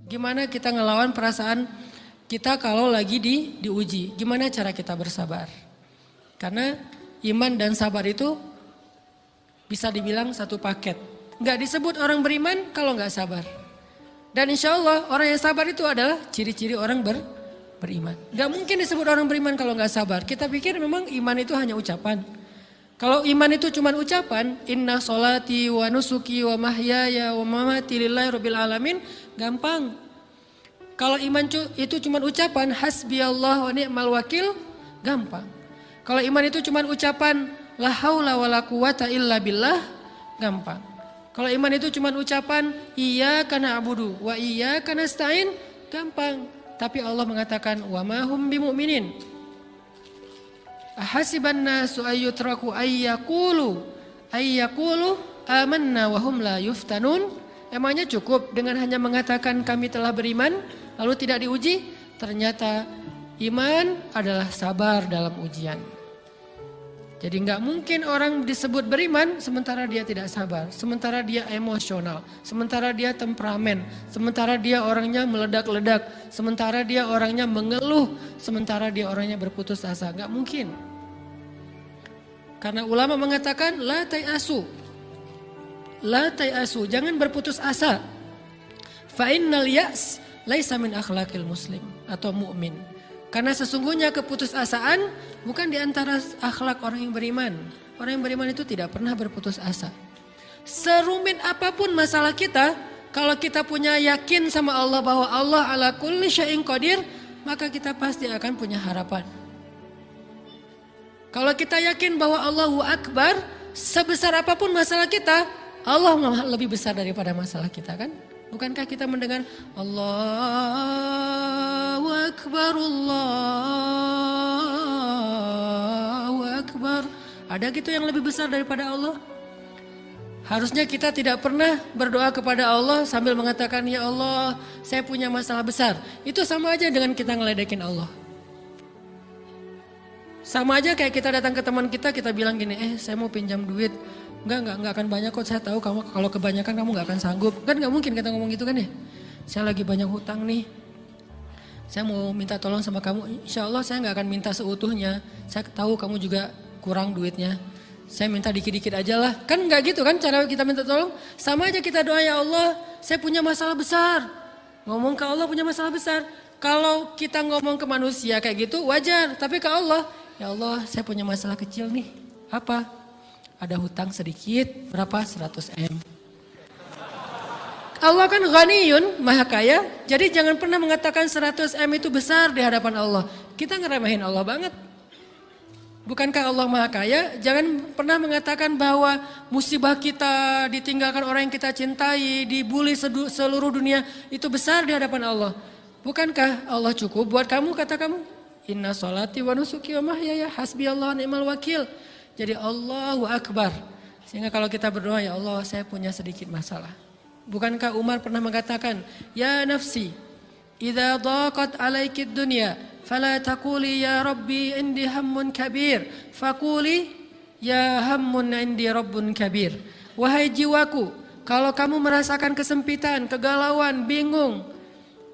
Gimana kita ngelawan perasaan kita kalau lagi diuji? Gimana cara kita bersabar? Karena iman dan sabar itu bisa dibilang satu paket. Nggak disebut orang beriman kalau nggak sabar. Dan insya Allah orang yang sabar itu adalah ciri-ciri orang beriman. Nggak mungkin disebut orang beriman kalau nggak sabar. Kita pikir memang iman itu hanya ucapan. Kalau iman itu cuma ucapan, inna sholati wa nusuki wa mahyaya wa mamati lillahi rabbil alamin, gampang. Kalau iman itu cuma ucapan, hasbiyallah wa ni'mal wakil, gampang. Kalau iman itu cuma ucapan, la haula wa la quwata illa billah, gampang. Kalau iman itu cuma ucapan, iyyaka na'budu wa iyyaka nasta'in, gampang. Tapi Allah mengatakan, wa ma hum bimu'minin. Ahasiban nasu ayyutraku ayyakulu amanna wa hum la yuftanun. Emangnya cukup dengan hanya mengatakan kami telah beriman lalu tidak diuji? Ternyata iman adalah sabar dalam ujian. Jadi nggak mungkin orang disebut beriman sementara dia tidak sabar, sementara dia emosional, sementara dia temperamen, sementara dia orangnya meledak-ledak, sementara dia orangnya mengeluh, sementara dia orangnya berputus asa. Nggak mungkin. Karena ulama mengatakan la tayasu, jangan berputus asa. Fa innal ya's laisa min akhlaqil muslim atau mukmin. Karena sesungguhnya keputusasaan bukan di antara akhlak orang yang beriman. Orang yang beriman itu tidak pernah berputus asa. Serumit apapun masalah kita, kalau kita punya yakin sama Allah bahwa Allah ala kulli syai'in qadir, maka kita pasti akan punya harapan. Kalau kita yakin bahwa Allahu Akbar, sebesar apapun masalah kita, Allah lebih besar daripada masalah kita, kan? Bukankah kita mendengar Allahu Akbar, Allahu Akbar. Ada gitu yang lebih besar daripada Allah? Harusnya kita tidak pernah berdoa kepada Allah sambil mengatakan, ya Allah, saya punya masalah besar. Itu sama aja dengan kita ngeledekin Allah. Sama aja kayak kita datang ke teman kita bilang gini, saya mau pinjam duit. Enggak akan banyak kok, saya tahu kamu kalau kebanyakan kamu enggak akan sanggup. Kan enggak mungkin kita ngomong gitu kan ya. Saya lagi banyak hutang nih. Saya mau minta tolong sama kamu. Insya Allah saya enggak akan minta seutuhnya. Saya tahu kamu juga kurang duitnya. Saya minta dikit-dikit aja lah. Kan enggak gitu kan cara kita minta tolong. Sama aja kita doa, ya Allah saya punya masalah besar. Ngomong ke Allah punya masalah besar. Kalau kita ngomong ke manusia kayak gitu wajar. Tapi ke Allah, ya Allah saya punya masalah kecil nih. Apa? Ada hutang sedikit, berapa? 100 M. Allah kan ghaniyun, maha kaya. Jadi jangan pernah mengatakan 100 M itu besar di hadapan Allah. Kita ngeremehin Allah banget. Bukankah Allah maha kaya? Jangan pernah mengatakan bahwa musibah kita, ditinggalkan orang yang kita cintai, dibully seluruh dunia, itu besar di hadapan Allah. Bukankah Allah cukup buat kamu, kata kamu? Inna sholati wa nusuki wa mahyaya hasbiyallahu ni'mal wakil. Jadi Allahu Akbar. Sehingga kalau kita berdoa, ya Allah saya punya sedikit masalah. Bukankah Umar pernah mengatakan, ya nafsi, idza daqat alaikid dunya, fala taquli ya Rabbi indi hammun kabir, faquli ya hammun indi rabbun kabir. Wahai jiwaku, kalau kamu merasakan kesempitan, kegalauan, bingung,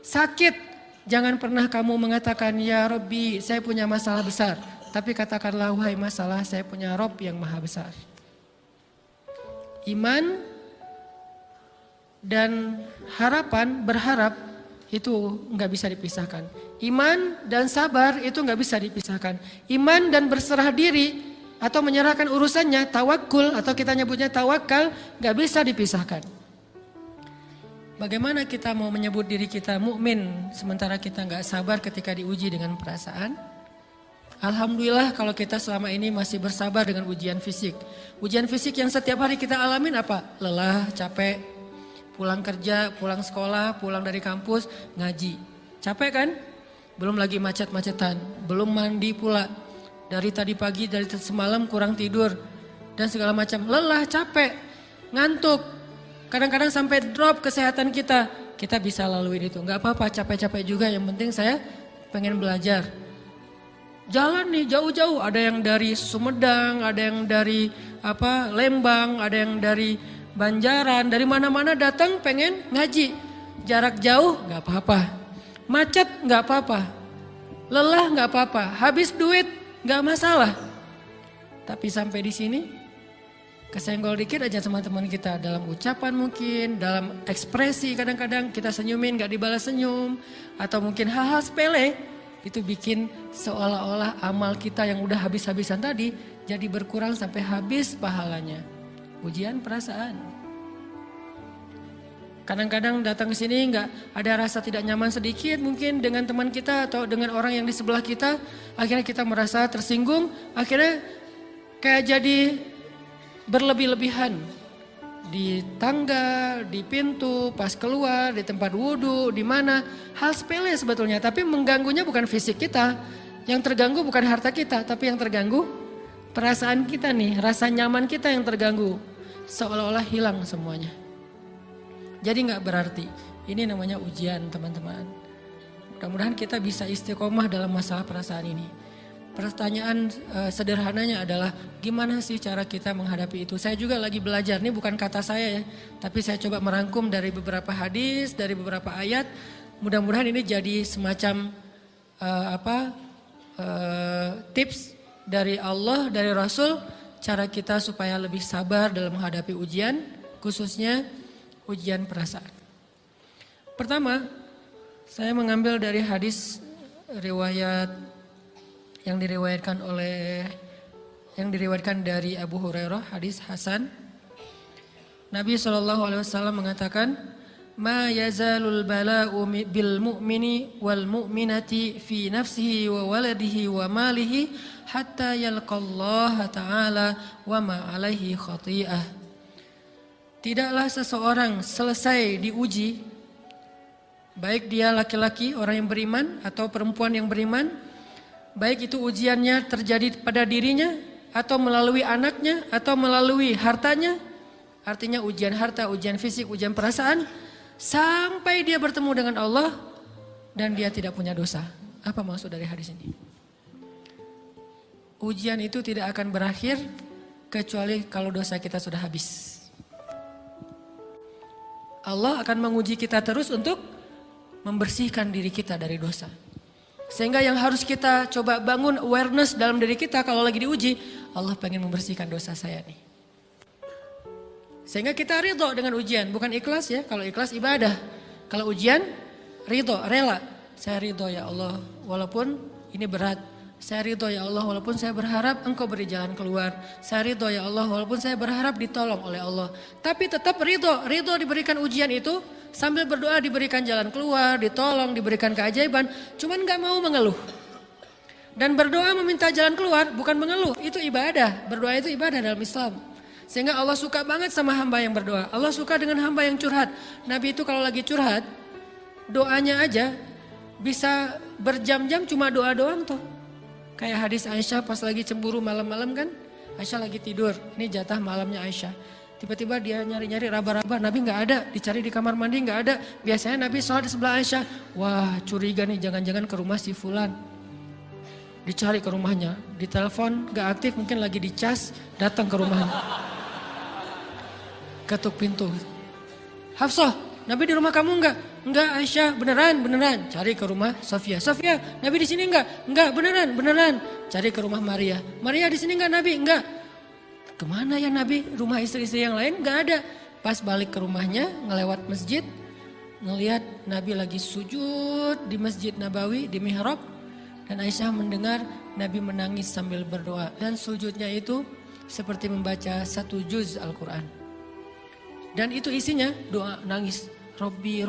sakit, jangan pernah kamu mengatakan, ya Rabbi saya punya masalah besar. Tapi katakanlah, wahai masalah, saya punya Rob yang maha besar. Iman dan harapan, berharap, itu nggak bisa dipisahkan. Iman dan sabar itu nggak bisa dipisahkan. Iman dan berserah diri atau menyerahkan urusannya, tawakul atau kita nyebutnya tawakal, nggak bisa dipisahkan. Bagaimana kita mau menyebut diri kita mukmin sementara kita nggak sabar ketika diuji dengan perasaan? Alhamdulillah kalau kita selama ini masih bersabar dengan ujian fisik. Ujian fisik yang setiap hari kita alamin apa? Lelah, capek, pulang kerja, pulang sekolah, pulang dari kampus, ngaji. Capek kan? Belum lagi macet-macetan, belum mandi pula. Dari tadi pagi, dari semalam kurang tidur, dan segala macam. Lelah, capek, ngantuk. Kadang-kadang sampai drop kesehatan kita. Kita bisa laluin itu, gak apa-apa, capek-capek juga. Yang penting saya pengen belajar. Jalan nih jauh-jauh, ada yang dari Sumedang, ada yang dari Lembang, ada yang dari Banjaran, dari mana-mana datang pengen ngaji. jarak jauh nggak apa-apa, macet nggak apa-apa, lelah nggak apa-apa, habis duit nggak masalah. Tapi sampai di sini kesenggol dikit aja sama teman kita dalam ucapan mungkin, dalam ekspresi kadang-kadang kita senyumin gak dibalas senyum. Atau mungkin hal-hal sepele itu bikin seolah-olah amal kita yang udah habis-habisan tadi jadi berkurang sampai habis pahalanya. Ujian perasaan. Kadang-kadang datang ke sini nggak ada rasa tidak nyaman sedikit mungkin dengan teman kita atau dengan orang yang di sebelah kita. Akhirnya kita merasa tersinggung, akhirnya kayak jadi berlebih-lebihan di tangga, di pintu, pas keluar, di tempat wudhu, di mana. Hal sepele sebetulnya, tapi mengganggunya bukan fisik kita. Yang terganggu bukan harta kita, tapi yang terganggu perasaan kita nih, rasa nyaman kita yang terganggu. Seolah-olah hilang semuanya. Jadi gak berarti, ini namanya ujian teman-teman. Mudah-mudahan kita bisa istiqomah dalam masalah perasaan ini. Pertanyaan sederhananya adalah gimana sih cara kita menghadapi itu? Saya juga lagi belajar, ini bukan kata saya ya, tapi saya coba merangkum dari beberapa hadis, dari beberapa ayat. Mudah-mudahan ini jadi semacam tips dari Allah, dari Rasul, cara kita supaya lebih sabar dalam menghadapi ujian, khususnya ujian perasaan. Pertama, saya mengambil dari hadis riwayat yang diriwayatkan dari Abu Hurairah, hadis Hasan. Nabi SAW mengatakan, "Ma yazalul bala'u bil mu'mini wal mu'minati fi nafsihi wa waladihi wa malihi hatta yalqallaha ta'ala wa ma 'alaihi khati'ah." Tidaklah seseorang selesai diuji, baik dia laki-laki orang yang beriman atau perempuan yang beriman, baik itu ujiannya terjadi pada dirinya atau melalui anaknya atau melalui hartanya. Artinya ujian harta, ujian fisik, ujian perasaan. Sampai dia bertemu dengan Allah dan dia tidak punya dosa. Apa maksud dari hadis ini? Ujian itu tidak akan berakhir kecuali kalau dosa kita sudah habis. Allah akan menguji kita terus untuk membersihkan diri kita dari dosa. Sehingga yang harus kita coba bangun awareness dalam diri kita kalau lagi diuji, Allah pengen membersihkan dosa saya nih. Sehingga kita ridho dengan ujian, bukan ikhlas ya. Kalau ikhlas ibadah, kalau ujian ridho, rela. Saya ridho ya Allah walaupun ini berat. Saya ridho ya Allah walaupun saya berharap Engkau beri jalan keluar. Saya ridho ya Allah walaupun saya berharap ditolong oleh Allah. Tapi tetap ridho diberikan ujian itu. Sambil berdoa diberikan jalan keluar, ditolong, diberikan keajaiban. Cuman gak mau mengeluh. Dan berdoa meminta jalan keluar bukan mengeluh, itu ibadah. Berdoa itu ibadah dalam Islam. Sehingga Allah suka banget sama hamba yang berdoa. Allah suka dengan hamba yang curhat. Nabi itu kalau lagi curhat, doanya aja bisa berjam-jam cuma doa doang tuh. Kayak hadis Aisyah pas lagi cemburu malam-malam kan. Aisyah lagi tidur, ini jatah malamnya Aisyah. Tiba-tiba dia nyari-nyari raba-raba, Nabi gak ada, dicari di kamar mandi gak ada. Biasanya Nabi sholat di sebelah Aisyah. Wah curiga nih, jangan-jangan ke rumah si Fulan. Dicari ke rumahnya, ditelepon gak aktif, mungkin lagi dicas, datang ke rumahnya. Ketuk pintu. Hafsah, Nabi di rumah kamu enggak? Enggak Aisyah, beneran. Cari ke rumah Sofia. Sofia, Nabi di sini enggak? Enggak, beneran. Cari ke rumah Maria. Maria di sini enggak Nabi? Enggak. Kemana ya Nabi? Rumah istri-istri yang lain enggak ada. Pas balik ke rumahnya, ngelewat masjid, ngelihat Nabi lagi sujud di Masjid Nabawi, di mihrab. Dan Aisyah mendengar Nabi menangis sambil berdoa. Dan sujudnya itu seperti membaca 1 juz Al-Quran. Dan itu isinya doa nangis. Robbi.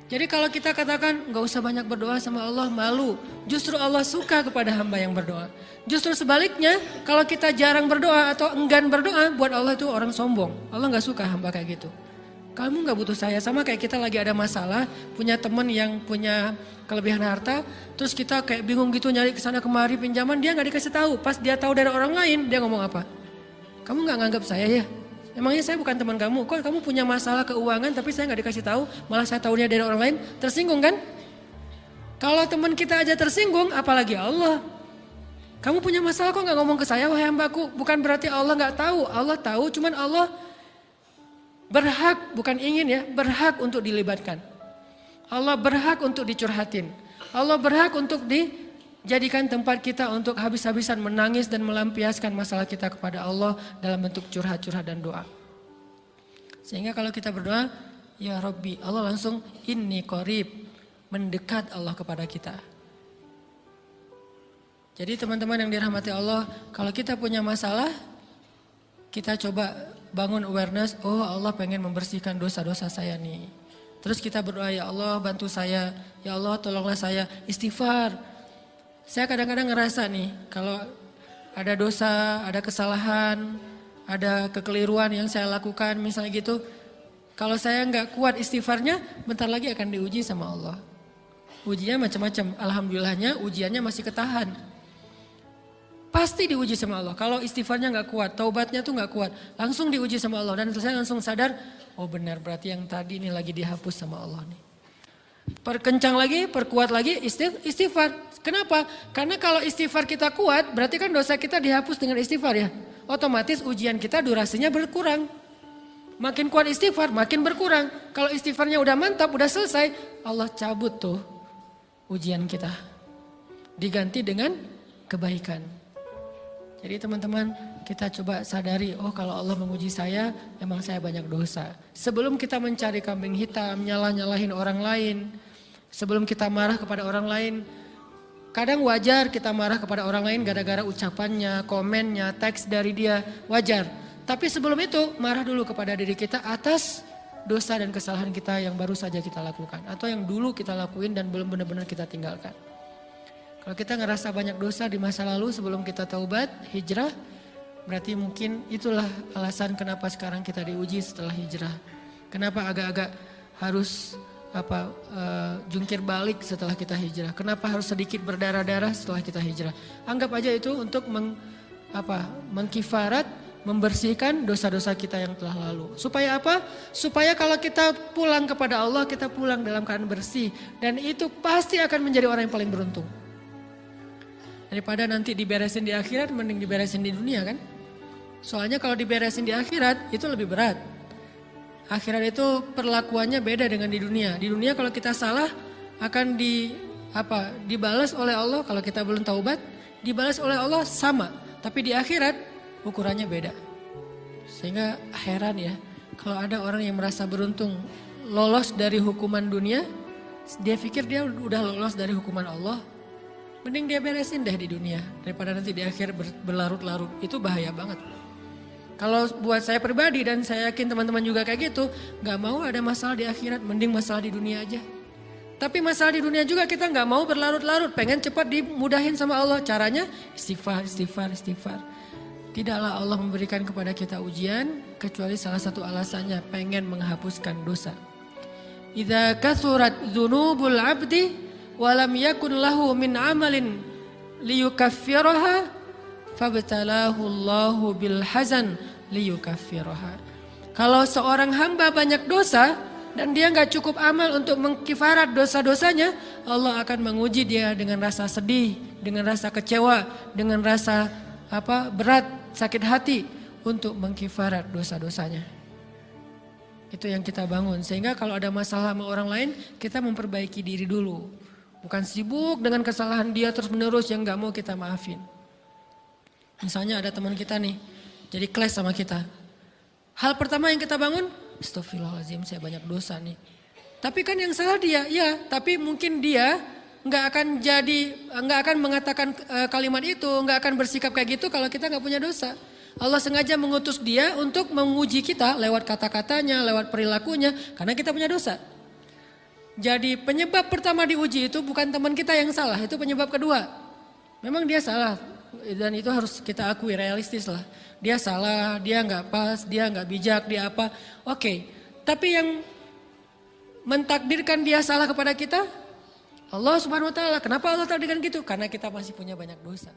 Jadi kalau kita katakan gak usah banyak berdoa sama Allah, malu. Justru Allah suka kepada hamba yang berdoa. Justru sebaliknya kalau kita jarang berdoa atau enggan berdoa, buat Allah itu orang sombong. Allah gak suka hamba kayak gitu. Kamu gak butuh saya, sama kayak kita lagi ada masalah, punya teman yang punya kelebihan harta, terus kita kayak bingung gitu nyari kesana kemari pinjaman, dia gak dikasih tahu. Pas dia tahu dari orang lain, dia ngomong apa? Kamu gak nganggap saya ya? Emangnya saya bukan teman kamu? Kok kamu punya masalah keuangan tapi saya gak dikasih tahu, malah saya tahunya dari orang lain? Tersinggung kan? Kalau teman kita aja tersinggung, apalagi Allah. Kamu punya masalah kok gak ngomong ke saya, wahai hambaku? Bukan berarti Allah gak tahu, Allah tahu, cuman Allah Berhak, bukan ingin ya, berhak untuk dilibatkan. Allah berhak untuk dicurhatin. Allah berhak untuk dijadikan tempat kita untuk habis-habisan menangis dan melampiaskan masalah kita kepada Allah dalam bentuk curhat-curhat dan doa. Sehingga kalau kita berdoa, ya Rabbi, Allah langsung inni qarib, mendekat Allah kepada kita. Jadi teman-teman yang dirahmati Allah, kalau kita punya masalah, kita coba bangun awareness, oh Allah pengen membersihkan dosa-dosa saya nih. Terus kita berdoa, ya Allah bantu saya, ya Allah tolonglah saya, istighfar. Saya kadang-kadang ngerasa nih, kalau ada dosa, ada kesalahan, ada kekeliruan yang saya lakukan misalnya gitu, kalau saya nggak kuat istighfarnya, bentar lagi akan diuji sama Allah. Ujinya macam-macam, alhamdulillahnya ujiannya masih ketahan. Pasti diuji sama Allah. Kalau istighfarnya nggak kuat, taubatnya tuh nggak kuat, langsung diuji sama Allah. Dan saya langsung sadar, oh benar berarti yang tadi ini lagi dihapus sama Allah nih. Perkencang lagi, perkuat lagi istighfar. Kenapa? Karena kalau istighfar kita kuat, berarti kan dosa kita dihapus dengan istighfar ya. Otomatis ujian kita durasinya berkurang. Makin kuat istighfar, makin berkurang. Kalau istighfarnya udah mantap, udah selesai, Allah cabut tuh ujian kita. Diganti dengan kebaikan. Jadi teman-teman, kita coba sadari, oh kalau Allah menguji saya, emang saya banyak dosa. Sebelum kita mencari kambing hitam, nyalahin orang lain, sebelum kita marah kepada orang lain, kadang wajar kita marah kepada orang lain gara-gara ucapannya, komennya, teks dari dia, wajar. Tapi sebelum itu, marah dulu kepada diri kita atas dosa dan kesalahan kita yang baru saja kita lakukan. Atau yang dulu kita lakuin dan belum benar-benar kita tinggalkan. Kalau kita ngerasa banyak dosa di masa lalu sebelum kita taubat, hijrah, berarti mungkin itulah alasan kenapa sekarang kita diuji setelah hijrah. Kenapa agak-agak harus jungkir balik setelah kita hijrah. Kenapa harus sedikit berdarah-darah setelah kita hijrah. Anggap aja itu untuk mengkifarat, membersihkan dosa-dosa kita yang telah lalu. Supaya apa? Supaya kalau kita pulang kepada Allah, kita pulang dalam keadaan bersih. Dan itu pasti akan menjadi orang yang paling beruntung. Daripada nanti diberesin di akhirat, mending diberesin di dunia kan. Soalnya kalau diberesin di akhirat itu lebih berat. Akhirat itu perlakuannya beda dengan di dunia. Di dunia kalau kita salah akan dibalas oleh Allah. Kalau kita belum taubat, dibalas oleh Allah sama. Tapi di akhirat ukurannya beda. Sehingga heran ya, kalau ada orang yang merasa beruntung lolos dari hukuman dunia, dia pikir dia udah lolos dari hukuman Allah. Mending dia beresin deh di dunia daripada nanti di akhir berlarut-larut. Itu bahaya banget. Kalau buat saya pribadi dan saya yakin teman-teman juga kayak gitu, gak mau ada masalah di akhirat, mending masalah di dunia aja. Tapi masalah di dunia juga kita gak mau berlarut-larut, pengen cepat dimudahin sama Allah. Caranya istighfar. Tidaklah Allah memberikan kepada kita ujian kecuali salah satu alasannya pengen menghapuskan dosa. Idza kathurat dzunubul 'abdi walam yakun lahu min amalin liyukaffiraha fabtalahu Allahu bil hazan liyukaffiraha. Kalau seorang hamba banyak dosa dan dia nggak cukup amal untuk mengkifarat dosa-dosanya, Allah akan menguji dia dengan rasa sedih, dengan rasa kecewa, dengan rasa berat, sakit hati untuk mengkifarat dosa-dosanya. Itu yang kita bangun. Sehingga kalau ada masalah sama orang lain, kita memperbaiki diri dulu. Bukan sibuk dengan kesalahan dia terus menerus yang gak mau kita maafin. Misalnya ada teman kita nih, jadi clash sama kita. Hal pertama yang kita bangun, astagfirullahaladzim saya banyak dosa nih. Tapi kan yang salah dia, ya tapi mungkin dia nggak akan mengatakan kalimat itu, nggak akan bersikap kayak gitu kalau kita nggak punya dosa. Allah sengaja mengutus dia untuk menguji kita lewat kata-katanya, lewat perilakunya, karena kita punya dosa. Jadi penyebab pertama diuji itu bukan teman kita yang salah, itu penyebab kedua. Memang dia salah dan itu harus kita akui, realistis lah. Dia salah, dia nggak pas, dia nggak bijak, dia apa. Oke, tapi yang mentakdirkan dia salah kepada kita, Allah Subhanahu Wa Taala. Kenapa Allah takdirkan gitu? Karena kita masih punya banyak dosa.